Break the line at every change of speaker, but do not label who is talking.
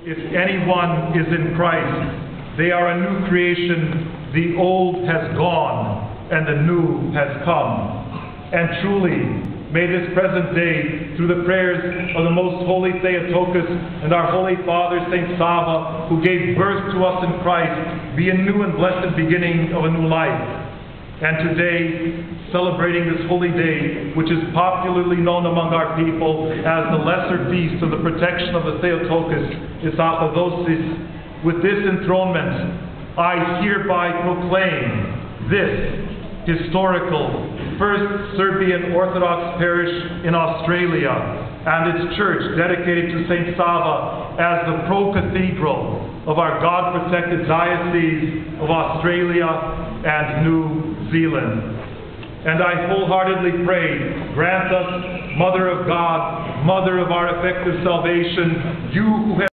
if anyone is in Christ, they are a new creation. The old has gone and the new has come. And truly, may this present day, through the prayers of the most holy Theotokos and our Holy Father, Saint Sava, who gave birth to us in Christ, be a new and blessed beginning of a new life. And today, celebrating this holy day, which is popularly known among our people as the Lesser Feast of the Protection of the Theotokos, is Apodosis. With this enthronement, I hereby proclaim this historical First Serbian Orthodox parish in Australia and its church dedicated to Saint Sava as the pro-cathedral of our God-protected Diocese of Australia and New Zealand. And I wholeheartedly pray, grant us, Mother of God, Mother of our effective salvation, you who have